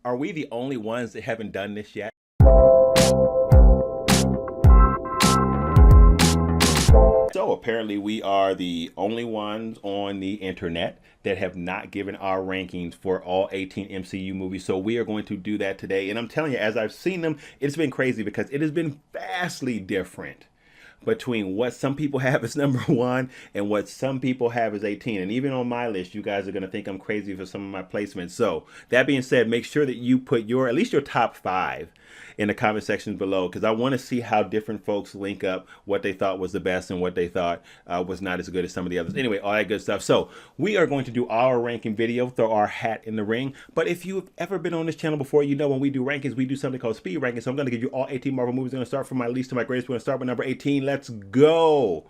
Are we the only ones that haven't done this yet? So apparently we are the only ones on the internet that have not given our rankings for all 18 MCU movies. So we are going to do that today. And I'm telling you, as I've seen them, it's been crazy because it has been vastly different between what some people have as number one and what some people have as 18. And even on my list, you guys are going to think I'm crazy for some of my placements. So that being said, make sure that you put at least your top 5 in the comment sections below, because I want to see how different folks link up what they thought was the best and what they thought was not as good as some of the others. Anyway, all that good stuff. So we are going to do our ranking video, throw our hat in the ring. But if you've ever been on this channel before, you know when we do rankings, we do something called speed ranking. So I'm going to give you all 18 Marvel movies. I'm going to start from my least to my greatest. We're going to start with number 18. Let's go.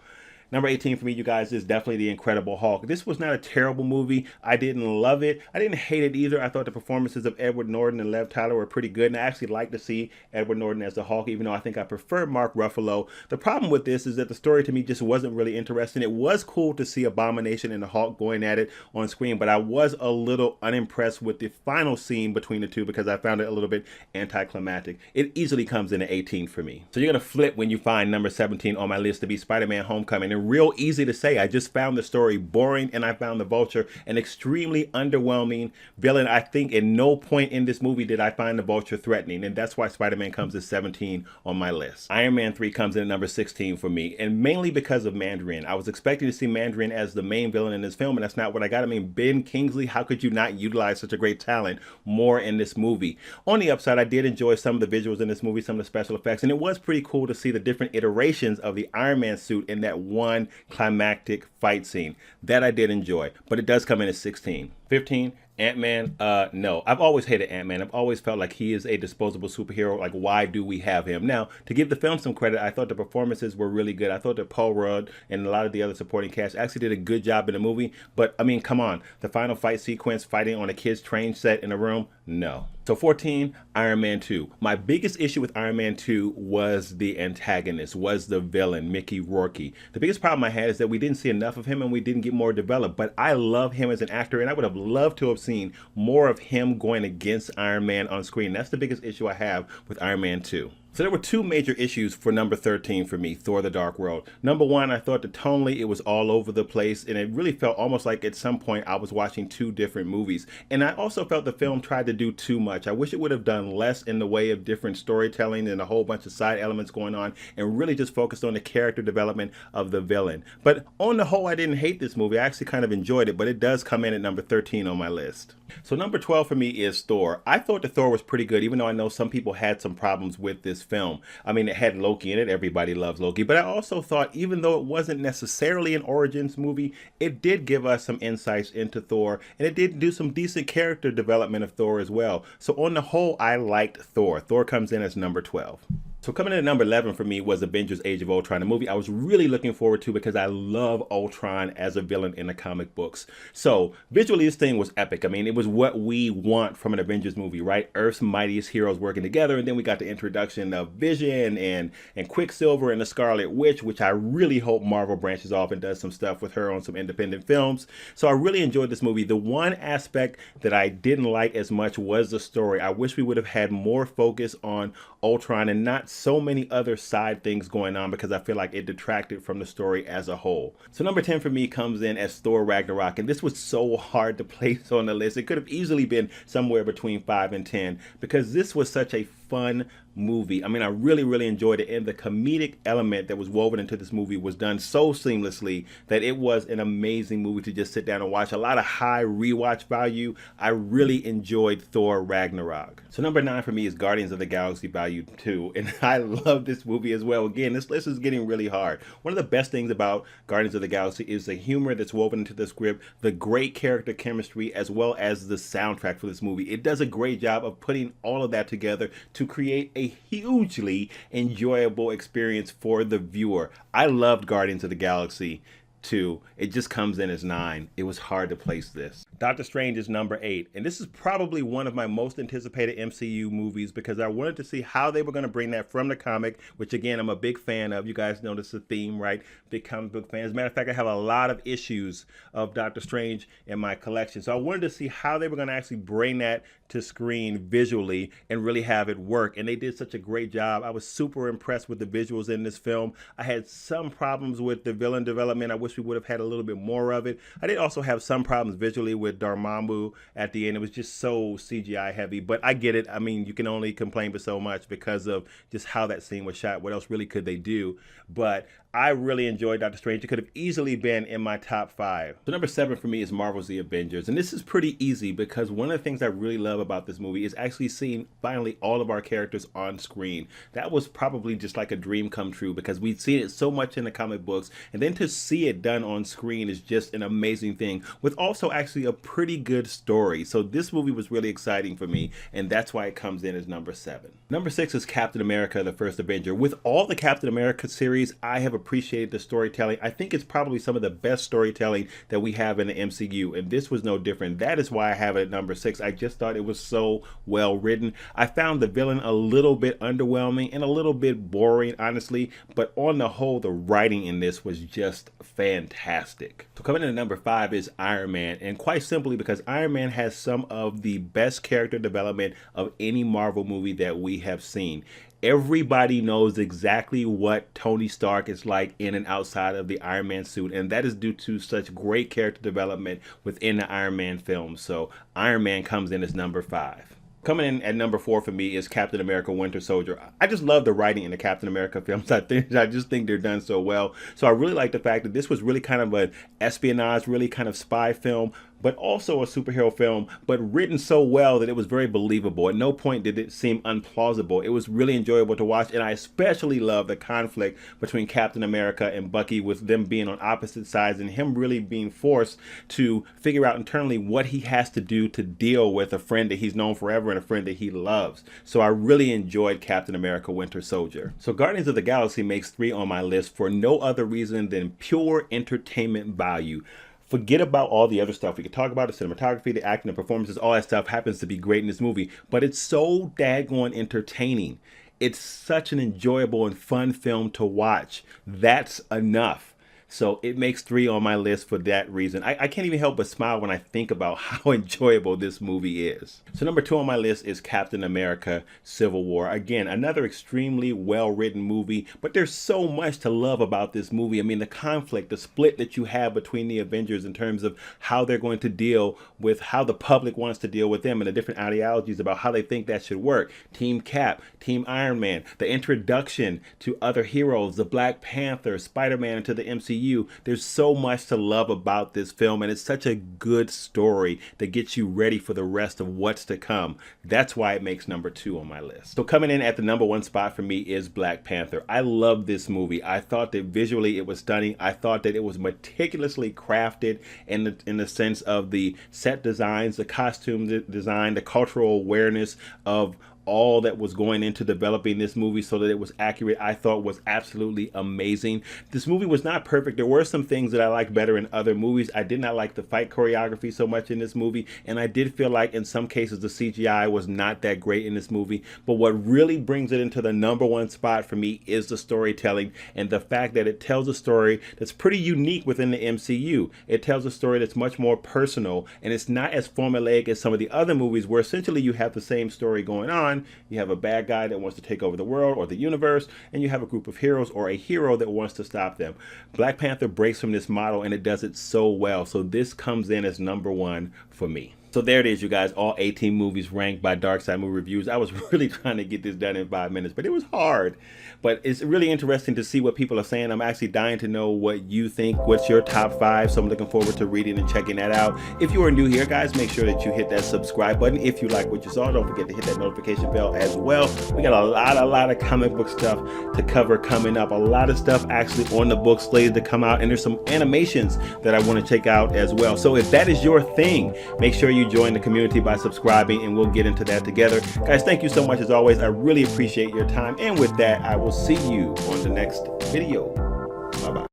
Number 18 for me, you guys, is definitely The Incredible Hulk. This was not a terrible movie. I didn't love it. I didn't hate it either. I thought the performances of Edward Norton and Liv Tyler were pretty good, and I actually like to see Edward Norton as the Hulk, even though I think I prefer Mark Ruffalo. The problem with this is that the story to me just wasn't really interesting. It was cool to see Abomination and the Hulk going at it on screen, but I was a little unimpressed with the final scene between the two because I found it a little bit anticlimactic. It easily comes in at 18 for me. So you're going to flip when you find number 17 on my list to be Spider-Man Homecoming. And real easy to say, I just found the story boring, and I found the Vulture an extremely underwhelming villain. I think at no point in this movie did I find the Vulture threatening, and that's why Spider-Man comes at 17 on my list. Iron Man 3 comes in at number 16 for me, and mainly because of Mandarin. I was expecting to see Mandarin as the main villain in this film, and that's not what I got. I mean, Ben Kingsley, how could you not utilize such a great talent more in this movie? On the upside, I did enjoy some of the visuals in this movie, some of the special effects, and it was pretty cool to see the different iterations of the Iron Man suit in that one climactic fight scene. That I did enjoy, but it does come in at 16. 15, Ant-Man, no. I've always hated Ant-Man. I've always felt like he is a disposable superhero. Like, why do we have him? Now, to give the film some credit, I thought the performances were really good. I thought that Paul Rudd and a lot of the other supporting cast actually did a good job in the movie. But, I mean, come on. The final fight sequence, fighting on a kid's train set in a room, no. So 14, Iron Man 2. My biggest issue with Iron Man 2 was the antagonist, was the villain, Mickey Rourke. The biggest problem I had is that we didn't see enough of him and we didn't get more developed. But I love him as an actor, and I would have loved to have seen more of him going against Iron Man on screen. That's the biggest issue I have with Iron Man 2. So there were two major issues for number 13 for me, Thor: The Dark World. Number one, I thought that tonally it was all over the place, and it really felt almost like at some point I was watching two different movies. And I also felt the film tried to do too much. I wish it would have done less in the way of different storytelling and a whole bunch of side elements going on, and really just focused on the character development of the villain. But on the whole, I didn't hate this movie. I actually kind of enjoyed it, but it does come in at number 13 on my list. So number 12 for me is Thor. I thought the Thor was pretty good, even though I know some people had some problems with this film. I mean, it had Loki in it. Everybody loves Loki. But I also thought, even though it wasn't necessarily an origins movie, it did give us some insights into Thor, and it did do some decent character development of Thor as well. So on the whole, I liked Thor. Thor comes in as number 12. So coming in at number 11 for me was Avengers: Age of Ultron, a movie I was really looking forward to because I love Ultron as a villain in the comic books. So visually, this thing was epic. I mean, it was what we want from an Avengers movie, right? Earth's mightiest heroes working together, and then we got the introduction of Vision and Quicksilver and the Scarlet Witch, which I really hope Marvel branches off and does some stuff with her on some independent films. So I really enjoyed this movie. The one aspect that I didn't like as much was the story. I wish we would have had more focus on Ultron and not so many other side things going on, because I feel like it detracted from the story as a whole. So number 10 for me comes in as Thor Ragnarok, and this was so hard to place on the list. It could have easily been somewhere between 5 and 10 because this was such a fun movie. I mean, I really enjoyed it, and the comedic element that was woven into this movie was done so seamlessly that it was an amazing movie to just sit down and watch. A lot of high rewatch value. I really enjoyed Thor Ragnarok. So number 9 for me is Guardians of the Galaxy Volume 2, and I love this movie as well. Again, this list is getting really hard. One of the best things about Guardians of the Galaxy is the humor that's woven into the script, the great character chemistry, as well as the soundtrack for this movie. It does a great job of putting all of that together to create a hugely enjoyable experience for the viewer. I loved Guardians of the Galaxy 2. It just comes in as 9. It was hard to place this. Doctor Strange is number 8, and this is probably one of my most anticipated MCU movies because I wanted to see how they were going to bring that from the comic, which again, I'm a big fan of. You guys know this is a theme, right? Big comic book fan. As a matter of fact, I have a lot of issues of Doctor Strange in my collection. So I wanted to see how they were going to actually bring that to screen visually and really have it work. And they did such a great job. I was super impressed with the visuals in this film. I had some problems with the villain development. I wish we would have had a little bit more of it. I did also have some problems visually with Dormammu at the end. It was just so CGI heavy, but I get it. I mean, you can only complain for so much because of just how that scene was shot. What else really could they do? But I really enjoyed Doctor Strange. It could have easily been in my top 5. So number 7 for me is Marvel's The Avengers. And this is pretty easy because one of the things I really love about this movie is actually seeing finally all of our characters on screen. That was probably just like a dream come true because we'd seen it so much in the comic books. And then to see it done on screen is just an amazing thing with also actually a pretty good story. So this movie was really exciting for me. And that's why it comes in as number 7. Number 6 is Captain America, the First Avenger. With all the Captain America series, I have appreciated the storytelling. I think it's probably some of the best storytelling that we have in the MCU, and this was no different. That is why I have it at number 6. I just thought it was so well written. I found the villain a little bit underwhelming and a little bit boring, honestly, but on the whole, the writing in this was just fantastic. So coming in at number 5 is Iron Man, and quite simply because Iron Man has some of the best character development of any Marvel movie that we have seen. Everybody knows exactly what Tony Stark is like in and outside of the Iron Man suit, and that is due to such great character development within the Iron Man film. So Iron Man comes in as number 5. Coming in at number 4 for me is Captain America Winter Soldier. I just love the writing in the Captain America films. I just think they're done so well. So I really like the fact that this was really kind of an espionage, really kind of spy film, but also a superhero film, but written so well that it was very believable. At no point did it seem unplausible. It was really enjoyable to watch, and I especially love the conflict between Captain America and Bucky, with them being on opposite sides and him really being forced to figure out internally what he has to do to deal with a friend that he's known forever and a friend that he loves. So I really enjoyed Captain America Winter Soldier. So Guardians of the Galaxy makes 3 on my list for no other reason than pure entertainment value. Forget about all the other stuff. We could talk about the cinematography, the acting, the performances, all that stuff happens to be great in this movie, but it's so daggone entertaining. It's such an enjoyable and fun film to watch. That's enough. So it makes 3 on my list for that reason. I can't even help but smile when I think about how enjoyable this movie is. So number 2 on my list is Captain America Civil War. Again, another extremely well-written movie, but there's so much to love about this movie. I mean, the conflict, the split that you have between the Avengers in terms of how they're going to deal with how the public wants to deal with them and the different ideologies about how they think that should work. Team Cap, Team Iron Man, the introduction to other heroes, the Black Panther, Spider-Man into the MCU. There's so much to love about this film, and it's such a good story that gets you ready for the rest of what's to come. That's why it makes number 2 on my list. So coming in at the number 1 spot for me is Black Panther. I love this movie. I thought that visually it was stunning. I thought that it was meticulously crafted in the sense of the set designs, the costume design, the cultural awareness of all that was going into developing this movie so that it was accurate, I thought was absolutely amazing. This movie was not perfect. There were some things that I liked better in other movies. I did not like the fight choreography so much in this movie, and I did feel like in some cases the CGI was not that great in this movie. But what really brings it into the number 1 spot for me is the storytelling and the fact that it tells a story that's pretty unique within the MCU. It tells a story that's much more personal, and it's not as formulaic as some of the other movies where essentially you have the same story going on. You have a bad guy that wants to take over the world or the universe, and you have a group of heroes or a hero that wants to stop them. Black Panther breaks from this model, and it does it so well. So this comes in as number 1 for me. So there it is, you guys, all 18 movies ranked by Dark Side Movie Reviews. I was really trying to get this done in 5 minutes, but it was hard. But it's really interesting to see what people are saying. I'm actually dying to know what you think. What's your top 5? So I'm looking forward to reading and checking that out. If you are new here, guys, make sure that you hit that subscribe button. If you like what you saw, don't forget to hit that notification bell as well. We got a lot of comic book stuff to cover coming up. A lot of stuff actually on the book slated to come out, and there's some animations that I want to check out as well. So if that is your thing, make sure you join the community by subscribing, and we'll get into that together. Guys, thank you so much as always. I really appreciate your time, and with that, I will see you on the next video.